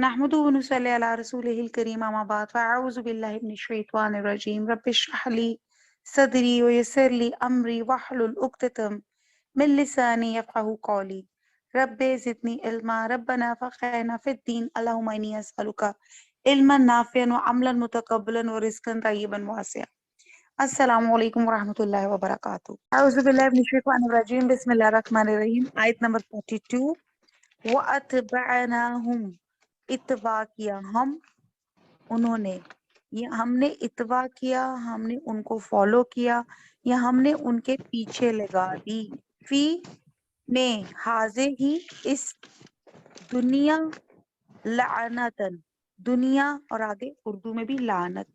نحمده ونصلي على رسوله الكريم أما بعد فأعوذ بالله من الشيطان الرجيم رب اشرح لي صدري ويسر لي أمري واحلل عقدة من لساني يفقهوا قولي رب زدني علما ربنا فقهنا في الدين اللهم إني أسألك علما نافعا وعملا متقبلا ورزقا طيبا واسعا السلام علیکم ورحمۃ اللہ وبرکاتہ اعوذ باللہ من الشیطان الرجیم بسم اللہ الرحمن الرحیم آیت نمبر 42 وَأَتْبَعْنَاهُمْ اتباع کیا انہوں نے ہم نے اتباع کیا ہم نے ان کو فالو کیا یا ہم نے ان کے پیچھے لگا دی فی میں حاضر ہی اس دنیا لعنتن دنیا اور آگے اردو میں بھی لعنت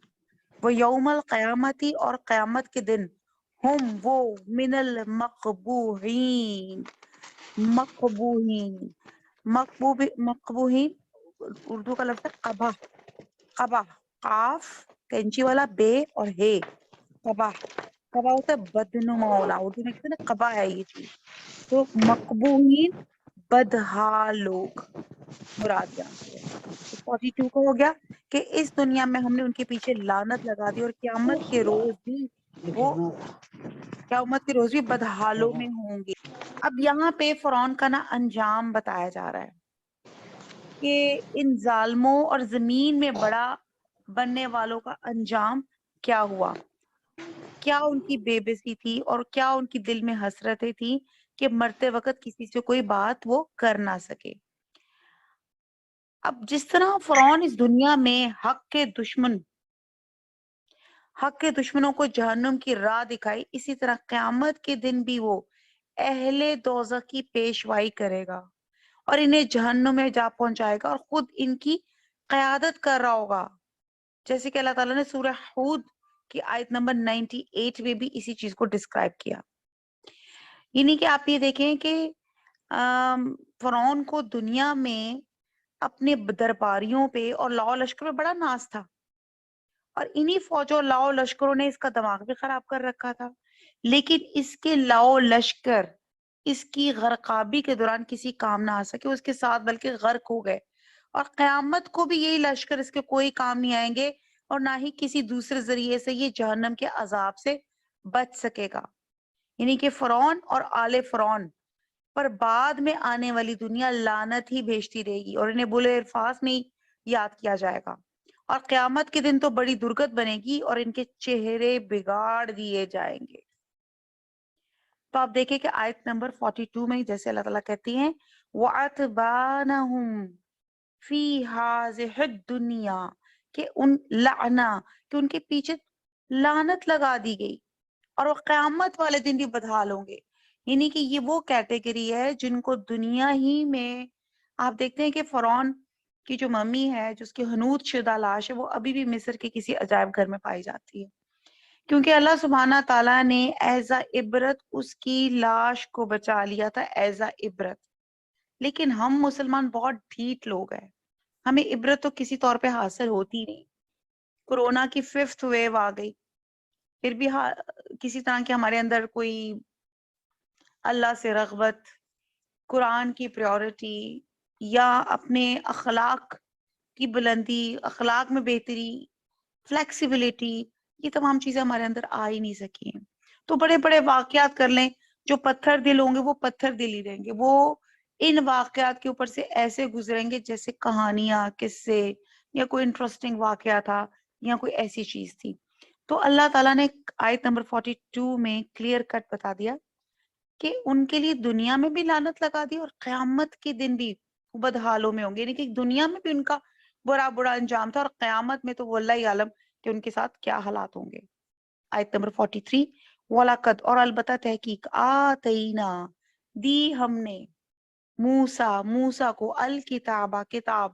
وہ یوم القیامتی اور قیامت کے دن ہم وہ من المقبوحین مقبوحین اردو کا لفظ ہے قبح قبح قاف کینچی والا بے اور ہے قبح قبح ہوتا ہے بدنما ہونا اردو میں کہتے ہیں نا قبح ہے یہ چیز تو مقبوحین بدحال لوگ مراد یہاں سے 42 کا ہو گیا کہ اس دنیا میں ہم نے ان کے پیچھے لعنت لگا دی اور قیامت کے روز بھی بدحالوں میں ہوں گے اب یہاں پہ فرعون کا نا انجام بتایا جا رہا ہے کہ ان ظالموں اور زمین میں بڑا بننے والوں کا انجام کیا ہوا کیا ان کی بے بسی تھی اور کیا ان کی دل میں حسرتیں تھی کہ مرتے وقت کسی سے کوئی بات وہ کر نہ سکے اب جس طرح فرعون اس دنیا میں حق کے دشمنوں کو جہنم کی راہ دکھائی اسی طرح قیامت کے دن بھی وہ اہل دوزخ کی پیشوائی کرے گا اور انہیں جہنم میں جا پہنچائے گا اور خود ان کی قیادت کر رہا ہوگا جیسے کہ اللہ تعالیٰ نے سورہ ہود کی آیت نمبر 98 میں بھی اسی چیز کو ڈسکرائب کیا یعنی کہ آپ یہ دیکھیں کہ فرعون کو دنیا میں اپنے درباریوں پہ اور لاؤ لشکر پہ بڑا ناز تھا اور انہی فوجوں لاؤ لشکروں نے اس کا دماغ بھی خراب کر رکھا تھا لیکن اس کے لاؤ لشکر اس کی غرقابی کے دوران کسی کام نہ آ سکے اس کے ساتھ بلکہ غرق ہو گئے اور قیامت کو بھی یہی لشکر اس کے کوئی کام نہیں آئیں گے اور نہ ہی کسی دوسرے ذریعے سے یہ جہنم کے عذاب سے بچ سکے گا یعنی کہ فرعون اور آل فرعون پر بعد میں آنے والی دنیا لعنت ہی بھیجتی رہے گی اور انہیں بولے الفاظ میں یاد کیا جائے گا اور قیامت کے دن تو بڑی درگت بنے گی اور ان کے چہرے بگاڑ دیے جائیں گے تو آپ دیکھیں کہ آیت نمبر 42 میں جیسے اللہ تعالیٰ کہتی ہیں وَأَتْبَانَهُمْ فِي هَذِهِ الدُّنْيَا کہ ان کے پیچھے لعنت لگا دی گئی اور وہ قیامت والے دن بھی بدحال ہوں گے یعنی کہ یہ وہ کیٹیگری ہے جن کو دنیا ہی میں آپ دیکھتے ہیں کہ فرعون کی جو ممی ہے جس کی حنوط شدہ لاش ہے وہ ابھی بھی مصر کے کسی عجائب گھر میں پائی جاتی ہے کیونکہ اللہ سبحانہ تعالیٰ نے ایز اے عبرت اس کی لاش کو بچا لیا تھا ایز اے عبرت لیکن ہم مسلمان بہت ڈھیٹ لوگ ہیں ہمیں عبرت تو کسی طور پہ حاصل ہوتی نہیں کورونا کی 5th ویو آ گئی پھر بھی کسی طرح کی ہمارے اندر کوئی اللہ سے رغبت قرآن کی پریورٹی یا اپنے اخلاق کی بلندی اخلاق میں بہتری فلیکسیبلٹی یہ تمام چیزیں ہمارے اندر آ ہی نہیں سکی ہیں تو بڑے بڑے واقعات کر لیں جو پتھر دل ہوں گے وہ پتھر دل ہی رہیں گے وہ ان واقعات کے اوپر سے ایسے گزریں گے جیسے کہانیاں قصے یا کوئی انٹرسٹنگ واقعہ تھا یا کوئی ایسی چیز تھی تو اللہ تعالیٰ نے آیت نمبر 42 میں کلیئر کٹ بتا دیا کہ ان کے لیے دنیا میں بھی لعنت لگا دی اور قیامت کے دن بھی بدحالوں میں ہوں گے یعنی کہ دنیا میں بھی ان کا برا انجام تھا اور قیامت میں تو وہ اللہ ہی عالم کہ ان کے ساتھ کیا حالات ہوں گے آیت نمبر 43 وَلَقَدْ اور البتہ تحقیق آتینا دی ہم نے موسیٰ کو الکتابہ کتاب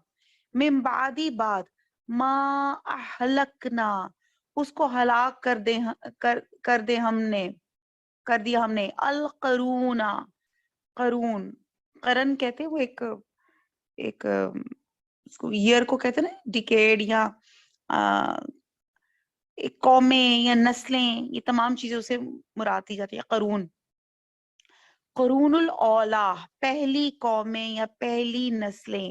من بعدی بعد ما اہلکنا اس کو ہلاک کر دیا ہم نے القرون قرن کہتے ہیں وہ ایک اس کو ایئر کو کہتے ہیں نا ڈیکیڈ یا ایک قومیں یا نسلیں یہ تمام چیزوں سے مراد دی جاتی ہے قرون الاولا پہلی قومیں یا پہلی نسلیں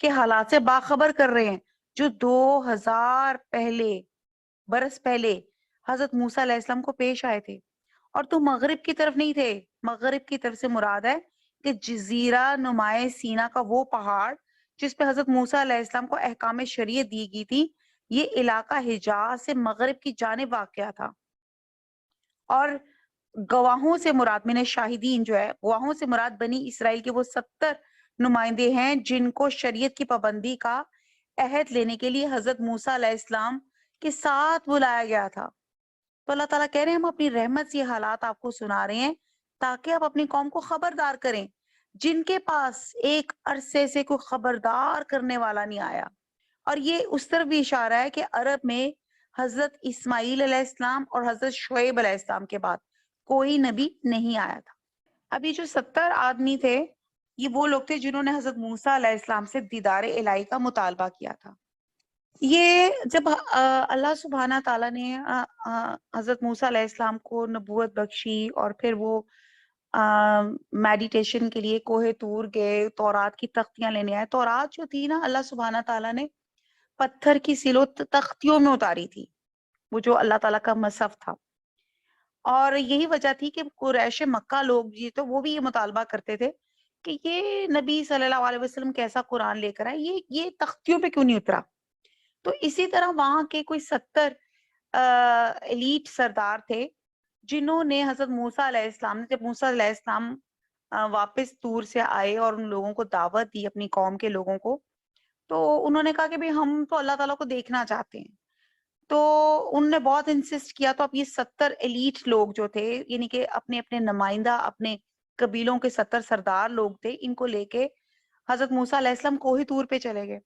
کے حالات سے باخبر کر رہے ہیں جو 2000 برس پہلے حضرت موسیٰ علیہ السلام کو پیش آئے تھے. اور تو مغرب کی طرف نہیں تھے. مغرب کی طرف سے مراد ہے کہ جزیرہ نمائے سینا کا وہ پہاڑ جس پہ حضرت موسیٰ علیہ السلام کو احکام شریعت دی گئی تھی، یہ علاقہ حجاز سے مغرب کی جانب واقع تھا. اور گواہوں سے مراد من شاہدین جو ہے، گواہوں سے مراد بنی اسرائیل کے وہ 70 نمائندے ہیں جن کو شریعت کی پابندی کا عہد لینے کے لیے حضرت موسیٰ علیہ السلام کے ساتھ بلایا گیا تھا. تو اللہ تعالیٰ کہہ رہے ہیں ہم اپنی رحمت سے یہ حالات آپ کو سنا رہے ہیں تاکہ آپ اپنی قوم کو خبردار کریں جن کے پاس ایک عرصے سے کوئی خبردار کرنے والا نہیں آیا. اور یہ اس طرف بھی اشارہ ہے کہ عرب میں حضرت اسماعیل علیہ السلام اور حضرت شعیب علیہ السلام کے بعد کوئی نبی نہیں آیا تھا. اب یہ جو 70 آدمی تھے یہ وہ لوگ تھے جنہوں نے حضرت موسیٰ علیہ السلام سے دیدار الہی کا مطالبہ کیا تھا. یہ جب اللہ سبحانہ تعالیٰ نے حضرت موسیٰ علیہ السلام کو نبوت بخشی اور پھر وہ میڈیٹیشن کے لیے کوہ طور گئے، تورات کی تختیاں لینے آئے. تورات جو تھی نا اللہ سبحانہ تعالیٰ نے پتھر کی سلو تختیوں میں اتاری تھی، وہ جو اللہ تعالیٰ کا مصحف تھا. اور یہی وجہ تھی کہ قریش مکہ لوگ جی تو وہ بھی یہ مطالبہ کرتے تھے کہ یہ نبی صلی اللہ علیہ وسلم کیسا قرآن لے کر آئے، یہ تختیوں پہ کیوں نہیں اترا. تو اسی طرح وہاں کے کوئی 70 ایلیٹ سردار تھے جنہوں نے حضرت موسیٰ علیہ السلام نے، جب موسیٰ علیہ السلام واپس طور سے آئے اور ان لوگوں کو دعوت دی اپنی قوم کے لوگوں کو، تو انہوں نے کہا کہ بھئی ہم تو اللہ تعالیٰ کو دیکھنا چاہتے ہیں. تو انہوں نے بہت انسسٹ کیا. تو اب یہ 70 ایلیٹ لوگ جو تھے یعنی کہ اپنے اپنے نمائندہ اپنے قبیلوں کے 70 سردار لوگ تھے، ان کو لے کے حضرت موسیٰ علیہ السلام کوہ طور پہ چلے گئے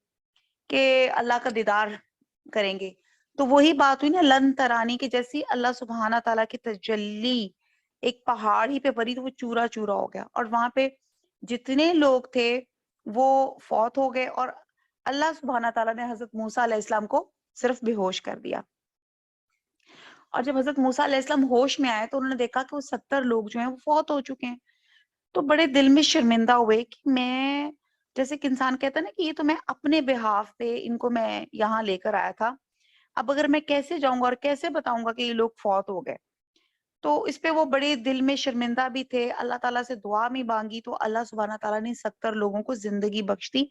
کہ اللہ کا دیدار کریں گے. تو وہی بات ہوئی نا لن ترانی کی، جیسی اللہ سبحانہ تعالیٰ کی تجلی ایک پہاڑ ہی پہ پڑی تو وہ چورا چورا ہو گیا اور وہاں پہ جتنے لوگ تھے وہ فوت ہو گئے اور اللہ سبحانہ تعالیٰ نے حضرت موسیٰ علیہ السلام کو صرف بے ہوش کر دیا. اور جب حضرت موسیٰ علیہ السلام ہوش میں آئے تو انہوں نے دیکھا کہ وہ 70 لوگ جو ہیں وہ فوت ہو چکے ہیں. تو بڑے دل میں شرمندہ ہوئے کہ میں، جیسے کہ انسان کہتا ہے نا کہ یہ تو میں اپنے بہاف پہ ان کو میں یہاں لے کر آیا تھا، اب اگر میں کیسے جاؤں گا اور کیسے بتاؤں گا کہ یہ لوگ فوت ہو گئے. تو اس پہ وہ بڑے دل میں شرمندہ بھی تھے. اللہ تعالیٰ سے دعا میں مانگی تو اللہ سبحانہ تعالیٰ نے 70 لوگوں کو زندگی بخش دی.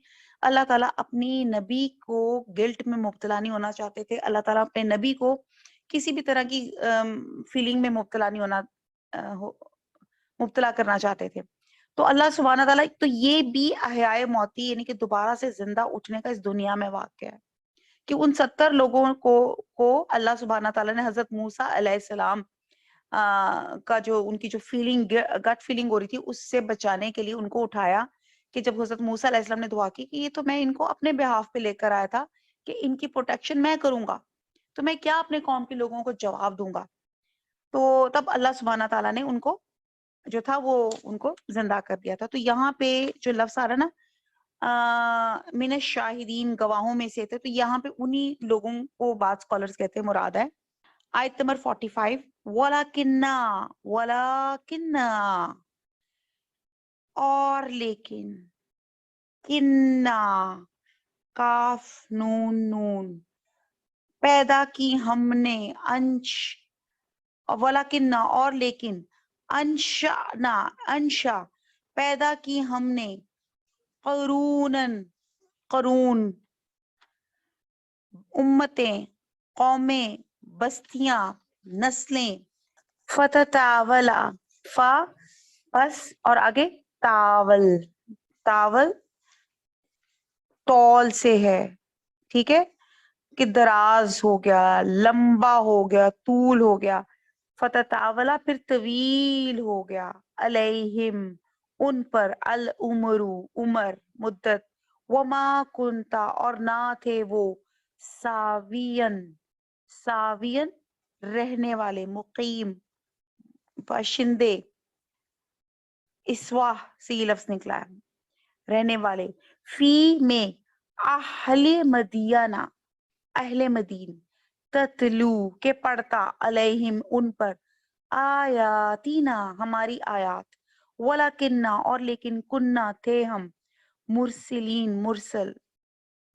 اللہ تعالیٰ اپنی نبی کو گلٹ میں مبتلا نہیں ہونا چاہتے تھے. اللہ تعالیٰ اپنے نبی کو کسی بھی طرح کی فیلنگ میں مبتلا نہیں ہونا مبتلا کرنا چاہتے تھے. تو اللہ سبحانہ تعالیٰ تو یہ بھی احیاء موتی یعنی کہ دوبارہ سے زندہ اٹھنے کا اس دنیا میں واقع ہے کہ ان 70 لوگوں کو اللہ سبحانہ تعالیٰ نے حضرت موسیٰ علیہ السلام کا جو ان کی جو فیلنگ گٹ فیلنگ ہو رہی تھی اس سے بچانے کے لیے ان کو اٹھایا کہ جب حضرت موسیٰ علیہ السلام نے دعا کی کہ یہ تو میں ان کو اپنے بہاف پہ لے کر آیا تھا کہ ان کی پروٹیکشن میں کروں گا، تو میں کیا اپنے قوم کے لوگوں کو جواب دوں گا. تو تب اللہ سبحانہ تعالیٰ نے ان کو جو تھا وہ ان کو زندہ کر دیا تھا. تو یہاں پہ جو لفظ آ رہا نا من الشاہدین گواہوں میں سے تھے، تو یہاں پہ انہی لوگوں کو بعض اسکالرز کہتے ہیں مراد ہے. آیت نمبر 45 وَلَكِنَّا اور لیکن، کنّا کاف نون نون پیدا کی ہم نے وَلَكِنَّا اور لیکن انشا پیدا کی ہم نے قرون امتیں، قومیں، بستیاں، نسلیں. فتتاولا پس اور آگے تاول طول سے ہے، ٹھیک ہے کہ دراز ہو گیا، لمبا ہو گیا، طول ہو گیا. فتتاولا پھر طویل ہو گیا، علیہم ان پر، عمر مدت، وما کنتا اور نہ تھے وہ، ساوین رہنے والے، مقیم باشندے، اسواہ سے یہ لفظ نکلا ہے رہنے والے، فی میں اہل مدینہ اہل مدین، تتلو کے پڑھتا، علیہم ان پر، آیاتینا ہماری آیات، ولیکننا اور لیکن کننا تھے ہم، مرسلین مرسل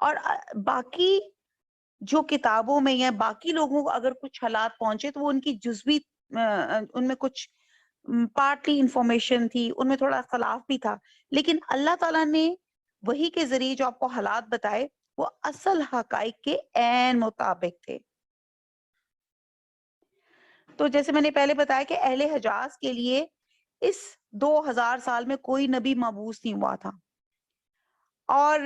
اور باقی جو کتابوں میں یا باقی لوگوں کو اگر کچھ حالات پہنچے تو وہ ان کی جزوی ان میں کچھ پارٹلی انفارمیشن تھی، ان میں تھوڑا اختلاف بھی تھا، لیکن اللہ تعالیٰ نے وہی کے ذریعے جو آپ کو حالات بتائے وہ اصل حقائق کے عین مطابق تھے. تو جیسے میں نے پہلے بتایا کہ اہل حجاز کے لیے اس 2000 سال میں کوئی نبی مبعوث نہیں ہوا تھا، اور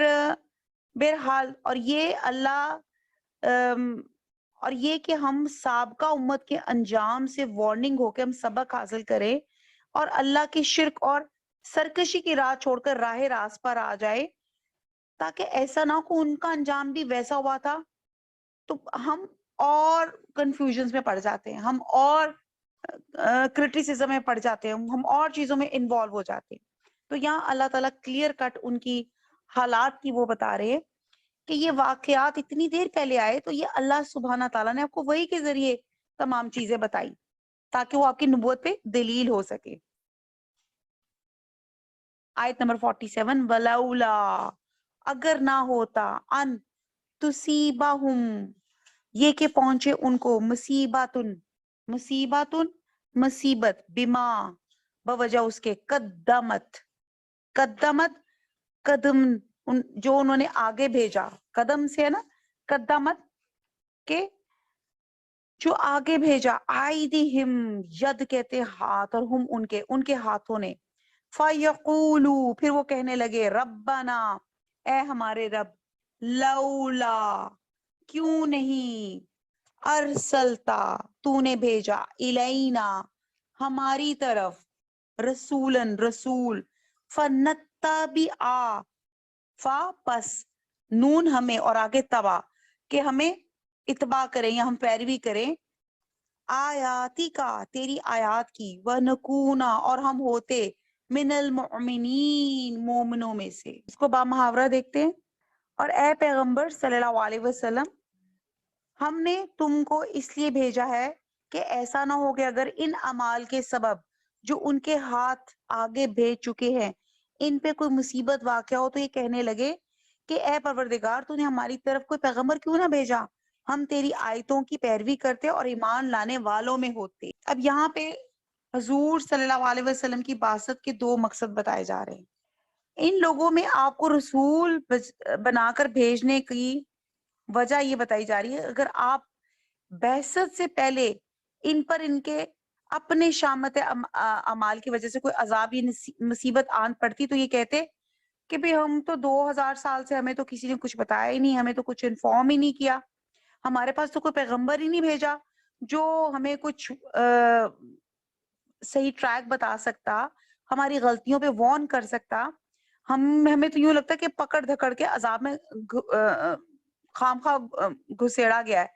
بہرحال اور یہ اللہ اور یہ کہ ہم سابقہ امت کے انجام سے وارننگ ہو کے ہم سبق حاصل کریں اور اللہ کی شرک اور سرکشی کی راہ چھوڑ کر راہ راست پر آ جائے، تاکہ ایسا نہ ہو کہ ان کا انجام بھی ویسا ہوا تھا تو ہم اور کنفیوژنز میں پڑ جاتے ہیں، ہم اور کرٹیسزم میں پڑ جاتے ہیں، ہم اور چیزوں میں انوالو ہو جاتے ہیں. تو یہاں اللہ تعالیٰ کلیئر کٹ ان کی حالات کی وہ بتا رہے ہیں کہ یہ واقعات اتنی دیر پہلے آئے تو یہ اللہ سبحانہ تعالیٰ نے آپ کو وحی کے ذریعے تمام چیزیں بتائی تاکہ وہ آپ کی نبوت پہ دلیل ہو سکے. آیت نمبر 47 ولولا اگر نہ ہوتا ان تصیبہم یہ کہ پہنچے ان کو مصیبت بما بوجہ اس کے قدمت قدم جو انہوں نے آگے بھیجا، قدم سے ہے نا قدمت کے جو آگے بھیجا، آئیدہم ید کہتے ہاتھ اور ہم ان کے ہاتھوں نے، فیقولو پھر وہ کہنے لگے ربنا اے ہمارے رب، لولا کیوں نہیں، ارسلتا تو نے بھیجا، الینا ہماری طرف، رسول فنتبعا فا پس نون ہمیں اور آگے تبا کہ ہمیں اتباع کریں یا ہم پیروی کریں، آیاتی کا تیری آیات کی، ونکونا اور ہم ہوتے من المؤمنین مومنوں میں سے. اس کو با محاورہ دیکھتے ہیں. اور اے پیغمبر صلی اللہ علیہ وسلم ہم نے تم کو اس لیے بھیجا ہے کہ ایسا نہ ہو کہ اگر ان اعمال کے سبب جو ان کے ہاتھ آگے بھیج چکے ہیں ان پہ کوئی مصیبت واقع ہو تو یہ کہنے لگے کہ اے پروردگار تو نے ہماری طرف کوئی پیغمبر کیوں نہ بھیجا، ہم تیری آیتوں کی پیروی کرتے اور ایمان لانے والوں میں ہوتے. اب یہاں پہ حضور صلی اللہ علیہ وسلم کی بعثت کے دو مقصد بتائے جا رہے ہیں. ان لوگوں میں آپ کو رسول بنا کر بھیجنے کی وجہ یہ بتائی جا رہی ہے، اگر آپ بعثت سے پہلے ان پر ان کے اپنے شامت اعمال کی وجہ سے کوئی عذاب یا مصیبت آن پڑتی تو یہ کہتے کہ بھی ہم تو 2000 سال سے ہمیں تو کسی نے کچھ بتایا ہی نہیں، ہمیں تو کچھ انفارم ہی نہیں کیا، ہمارے پاس تو کوئی پیغمبر ہی نہیں بھیجا جو ہمیں کچھ صحیح ٹریک بتا سکتا، ہماری غلطیوں پہ وارن کر سکتا. ہمیں تو یوں لگتا ہے کہ پکڑ دھکڑ کے عذاب میں خام خواہ گھسیڑا گیا ہے.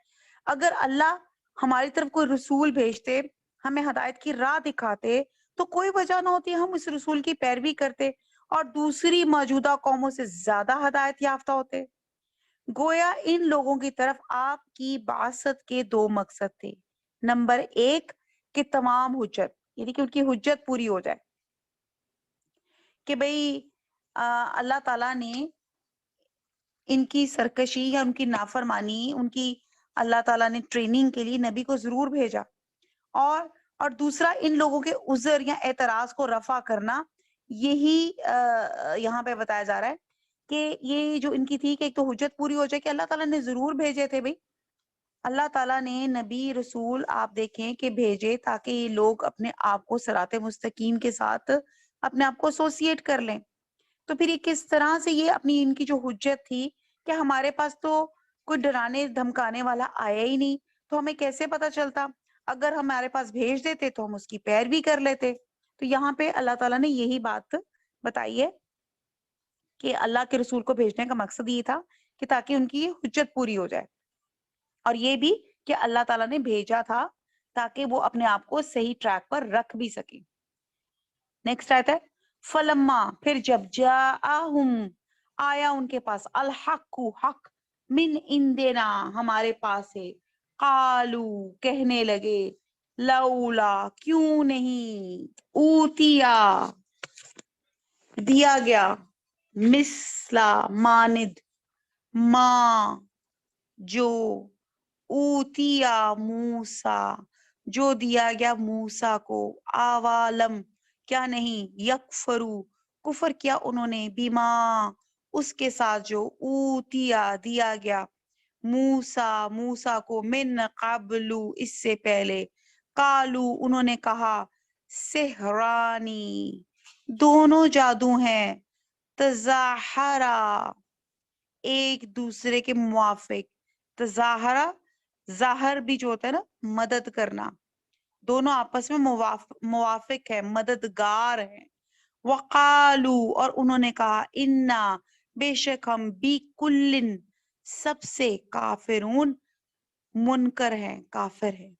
اگر اللہ ہماری طرف کوئی رسول بھیجتے، ہمیں ہدایت کی راہ دکھاتے تو کوئی وجہ نہ ہوتی ہم اس رسول کی پیروی کرتے اور دوسری موجودہ قوموں سے زیادہ ہدایت یافتہ ہوتے. گویا ان لوگوں کی طرف آپ کی بعثت کے دو مقصد تھے. نمبر 1 کہ تمام حجت، یعنی کہ ان کی حجت پوری ہو جائے کہ بھئی اللہ تعالیٰ نے ان کی سرکشی یا ان کی نافرمانی، ان کی اللہ تعالیٰ نے ٹریننگ کے لیے نبی کو ضرور بھیجا، اور دوسرا ان لوگوں کے عذر یا اعتراض کو رفع کرنا. یہی یہاں پہ بتایا جا رہا ہے کہ یہ جو ان کی تھی کہ ایک تو حجت پوری ہو جائے کہ اللہ تعالیٰ نے ضرور بھیجے تھے. بھائی اللہ تعالیٰ نے نبی رسول آپ دیکھیں کہ بھیجے تاکہ یہ لوگ اپنے آپ کو صراط مستقیم کے ساتھ اپنے آپ کو ایسوسیٹ کر لیں. تو پھر یہ کس طرح سے یہ اپنی ان کی جو حجت تھی کہ ہمارے پاس تو کوئی ڈرانے دھمکانے والا آیا ہی نہیں تو ہمیں کیسے پتا چلتا، اگر ہمارے پاس بھیج دیتے تو ہم اس کی پیروی کر لیتے. تو یہاں پہ اللہ تعالیٰ نے یہی بات بتائی ہے کہ اللہ کے رسول کو بھیجنے کا مقصد یہ تھا کہ تاکہ ان کی حجت پوری ہو جائے، اور یہ بھی کہ اللہ تعالیٰ نے بھیجا تھا تاکہ وہ اپنے آپ کو صحیح ٹریک پر رکھ بھی سکے. نیکسٹ آیت ہے فلما پھر جب جاءہم آیا ان کے پاس الحق حق من عندنا ہمارے پاس ہے، قالو کہنے لگے لولا کیوں نہیں، اوتیا دیا گیا، مثلا ماند ماں جو، اوتیا موسا جو دیا گیا موسا کو، آوالم کیا نہیں، یکفرو کفر کیا انہوں نے، بیما اس کے ساتھ جو، اوتیا دیا گیا، موسا کو، من قبلو اس سے پہلے، کالو انہوں نے کہا، سحرانی دونوں جادو ہیں، تظاہرا ایک دوسرے کے موافق، تظاہرا ظاہر بھی جو ہوتا ہے نا مدد کرنا، دونوں آپس میں موافق ہے، مددگار ہیں، وقالو اور انہوں نے کہا، انا بے شک ہم، بی کلن سب سے، کافرون منکر ہیں، کافر ہیں۔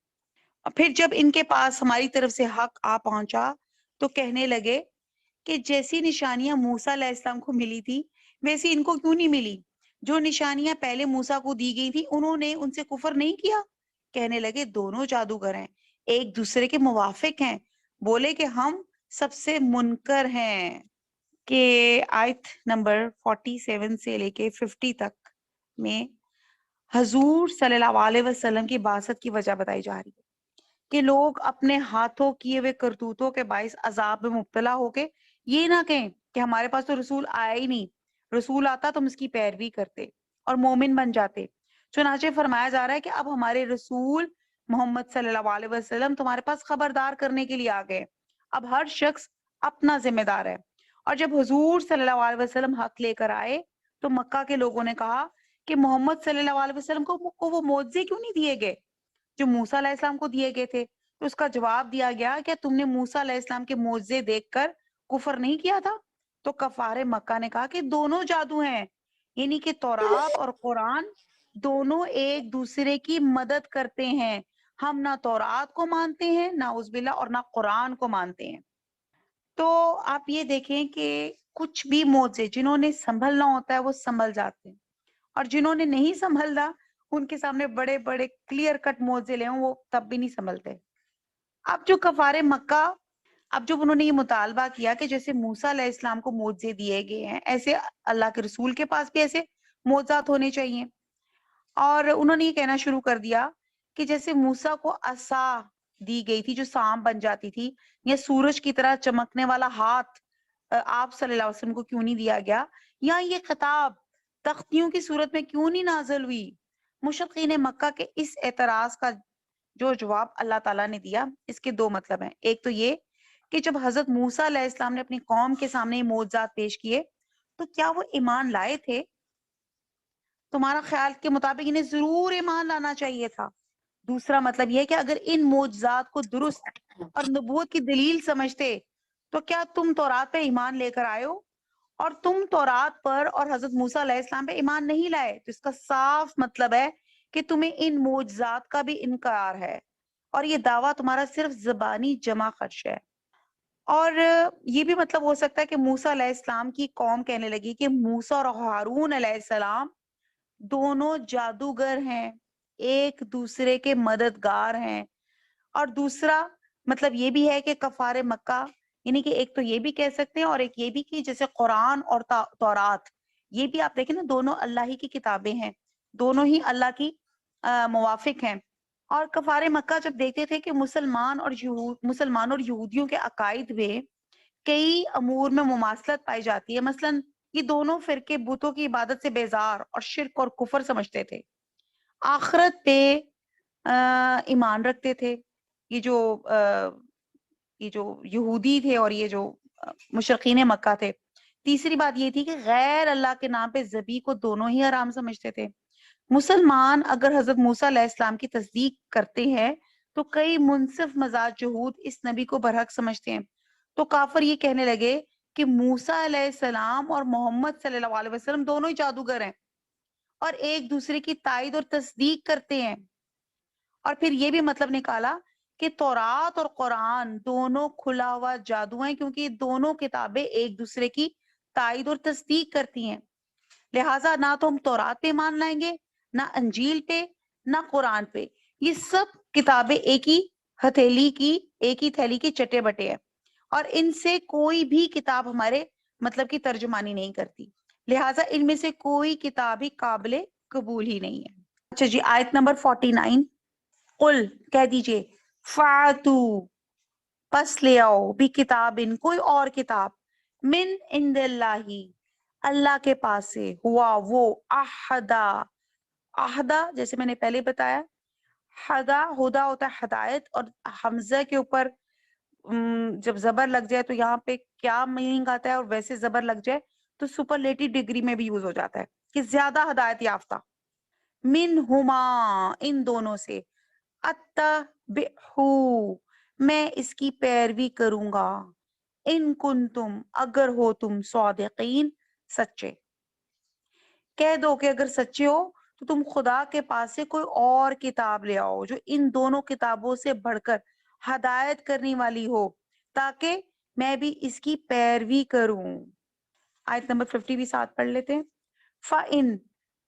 اور پھر جب ان کے پاس ہماری طرف سے حق آ پہنچا تو کہنے لگے کہ جیسی نشانیاں موسیٰ علیہ السلام کو ملی تھی ویسی ان کو کیوں نہیں ملی؟ جو نشانیاں پہلے موسیٰ کو دی گئی تھی انہوں نے ان سے کفر نہیں کیا؟ کہنے لگے دونوں جادوگر ہیں، ایک دوسرے کے موافق ہیں، بولے کہ ہم سب سے منکر ہیں۔ کہ آیت نمبر 47 سے لے کے 50 تک میں حضور صلی اللہ علیہ وسلم کی بعثت کی وجہ بتائی جا رہی ہے کہ لوگ اپنے ہاتھوں کیے ہوئے کرتوتوں کے باعث عذاب میں مبتلا ہو کے یہ نہ کہیں کہ ہمارے پاس تو رسول آیا ہی نہیں، رسول آتا تو ہم اس کی پیروی کرتے اور مومن بن جاتے۔ چنانچہ فرمایا جا رہا ہے کہ اب ہمارے رسول محمد صلی اللہ علیہ وسلم تمہارے پاس خبردار کرنے کے لیے آ گئے، اب ہر شخص اپنا ذمہ دار ہے۔ اور جب حضور صلی اللہ علیہ وسلم حق لے کر آئے تو مکہ کے لوگوں نے کہا کہ محمد صلی اللہ علیہ وسلم کو وہ معجزے کیوں نہیں دیے گئے جو موسیٰ علیہ السلام کو دیے گئے تھے؟ تو اس کا جواب دیا گیا کہ تم نے موسیٰ علیہ السلام کے معجزے دیکھ کر کفر نہیں کیا تھا؟ تو کفار مکہ نے کہا کہ دونوں جادو ہیں، یعنی کہ تورات اور قرآن دونوں ایک دوسرے کی مدد کرتے ہیں، ہم نہ تورات کو مانتے ہیں نعوذ باللہ اور نہ قرآن کو مانتے ہیں۔ تو آپ یہ دیکھیں کہ کچھ بھی معجزے جنہوں نے سنبھلنا ہوتا ہے وہ سنبھل جاتے ہیں، اور جنہوں نے نہیں سنبھلنا ان کے سامنے بڑے بڑے کلیئر کٹ معجزے لے ہوں وہ تب بھی نہیں سنبھلتے۔ اب جو کفار مکہ، اب جب انہوں نے یہ مطالبہ کیا کہ جیسے موسیٰ علیہ السلام کو معجزے دیے گئے ہیں ایسے اللہ کے رسول کے پاس بھی ایسے معجزات ہونے چاہیے، اور انہوں نے یہ کہنا شروع کر دیا کہ جیسے موسیٰ کو عصا دی گئی تھی جو سانپ بن جاتی تھی، یا سورج کی طرح چمکنے والا ہاتھ آپ صلی اللہ علیہ وسلم کو کیوں نہیں دیا گیا، یا یہ خطاب تختیوں کی صورت میں کیوں نہیں نازل ہوئی؟ مشرقین مکہ کے اس اعتراض کا جو جواب اللہ تعالیٰ نے دیا، اس کے دو مطلب ہیں۔ ایک تو یہ کہ جب حضرت موسیٰ علیہ السلام نے اپنی قوم کے سامنے یہ معجزات پیش کیے تو کیا وہ ایمان لائے تھے؟ تمہارا خیال کے مطابق انہیں ضرور ایمان لانا چاہیے تھا۔ دوسرا مطلب یہ کہ اگر ان معجزات کو درست اور نبوت کی دلیل سمجھتے تو کیا تم تورات پہ ایمان لے کر آئے ہو؟ اور تم تورات پر اور حضرت موسیٰ علیہ السلام پہ ایمان نہیں لائے، تو اس کا صاف مطلب ہے کہ تمہیں ان معجزات کا بھی انکار ہے، اور یہ دعویٰ تمہارا صرف زبانی جمع خرچ ہے۔ اور یہ بھی مطلب ہو سکتا ہے کہ موسیٰ علیہ السلام کی قوم کہنے لگی کہ موسیٰ اور ہارون علیہ السلام دونوں جادوگر ہیں، ایک دوسرے کے مددگار ہیں۔ اور دوسرا مطلب یہ بھی ہے کہ کفار مکہ، یعنی کہ ایک تو یہ بھی کہہ سکتے ہیں اور ایک یہ بھی کہ جیسے قرآن اور تورات، یہ بھی آپ دیکھیں نا دونوں اللہ ہی کی کتابیں ہیں، دونوں ہی اللہ کی موافق ہیں۔ اور کفار مکہ جب دیکھتے تھے کہ مسلمان اور یہودیوں کے عقائد میں کئی امور میں مماثلت پائی جاتی ہے، مثلا یہ دونوں فرقے بتوں کی عبادت سے بیزار اور شرک اور کفر سمجھتے تھے، آخرت پہ ایمان رکھتے تھے، یہ جو یہودی تھے اور یہ جو مشرقین مکہ تھے۔ تیسری بات یہ تھی کہ غیر اللہ کے نام پہ ذبیح کو دونوں ہی حرام سمجھتے تھے۔ مسلمان اگر حضرت موسیٰ علیہ السلام کی تصدیق کرتے ہیں تو کئی منصف مزاج یہود اس نبی کو برحق سمجھتے ہیں، تو کافر یہ کہنے لگے کہ موسیٰ علیہ السلام اور محمد صلی اللہ علیہ وسلم دونوں ہی جادوگر ہیں اور ایک دوسرے کی تائید اور تصدیق کرتے ہیں۔ اور پھر یہ بھی مطلب نکالا کہ تورات اور قرآن دونوں کھلا ہوا جادو ہیں، کیونکہ یہ دونوں کتابیں ایک دوسرے کی تائید اور تصدیق کرتی ہیں، لہٰذا نہ تو ہم تورات پہ مان لائیں گے، نہ انجیل پہ، نہ قرآن پہ، یہ سب کتابیں ایک ہی ہتھیلی کی، ایک ہی تھیلی کی چٹے بٹے ہیں، اور ان سے کوئی بھی کتاب ہمارے مطلب کی ترجمانی نہیں کرتی، لہٰذا ان میں سے کوئی کتاب ہی قابل قبول ہی نہیں ہے. اچھا جی آیت نمبر 49. قل کہہ دیجئے فاتو پس لے آؤ بھی کتاب کوئی اور کتاب من عند اللہ اللہ کے پاس سے ہوا وہ احدا احدا جیسے میں نے پہلے بتایا ہدا ہدا ہوتا ہے ہدایت اور حمزہ کے اوپر جب زبر لگ جائے تو یہاں پہ کیا میننگ آتا ہے اور ویسے زبر لگ جائے تو سپرلیٹو ڈگری میں بھی یوز ہو جاتا ہے کہ زیادہ ہدایت یافتہ. منہما ان دونوں سے اتبعہو میں اس کی پیروی کروں گا ان کنتم اگر ہو تم صادقین سچے. کہہ دو کہ اگر سچے ہو تو تم خدا کے پاس سے کوئی اور کتاب لے آؤ جو ان دونوں کتابوں سے بڑھ کر ہدایت کرنے والی ہو تاکہ میں بھی اس کی پیروی کروں. آیت نمبر 50 بھی ساتھ پڑھ لیتے ہیں. فَإِن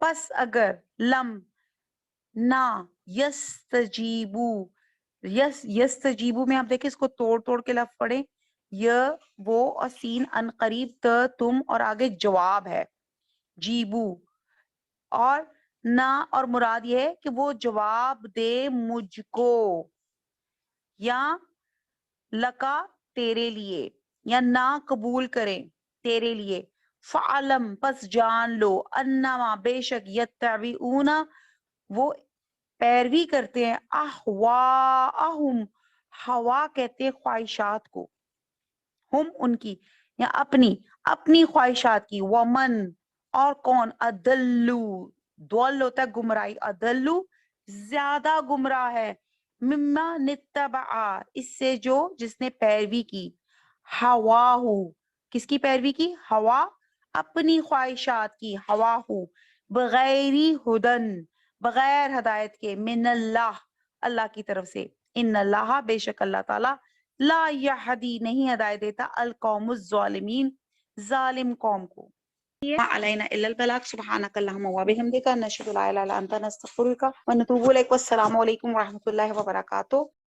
پس اگر لم نہ یستجیبو یستجیبو میں آپ دیکھیں اس کو توڑ توڑ کے لفظ پڑھیں وہ اور سین ان قریب تم اور آگے جواب ہے جیبو اور نہ اور مراد یہ ہے کہ وہ جواب دے مجھ کو یا لکا تیرے لیے یا نہ قبول کریں تیرے لیے. فعلم پس جان لو انما بے شک یتبعون وہ پیروی کرتے ہیں احواہم ہوا کہتے ہیں خواہشات کو ہم ان کی یا اپنی خواہشات کی. ومن اور کون ادلو دول ہوتا ہے گمراہی ادلو زیادہ گمراہ ہے مما نتبع اس سے جو جس نے پیروی کی ہواہو کس کی پیروی کی ہوا اپنی خواہشات کی ہواہو بغیری ہدن بغیر ہدایت کے من اللہ اللہ کی طرف سے. ان اللہ بے شک اللہ تعالی لا یہدی نہیں ہدایت دیتا القوم الظالمین ظالم قوم کو. ما علینا الا البلاغ سبحانک اللہم وبحمدک نشہد لا الہ الا انت نستغفرک ونتوب الیک. والسلام علیکم ورحمۃ اللہ وبرکاتہ.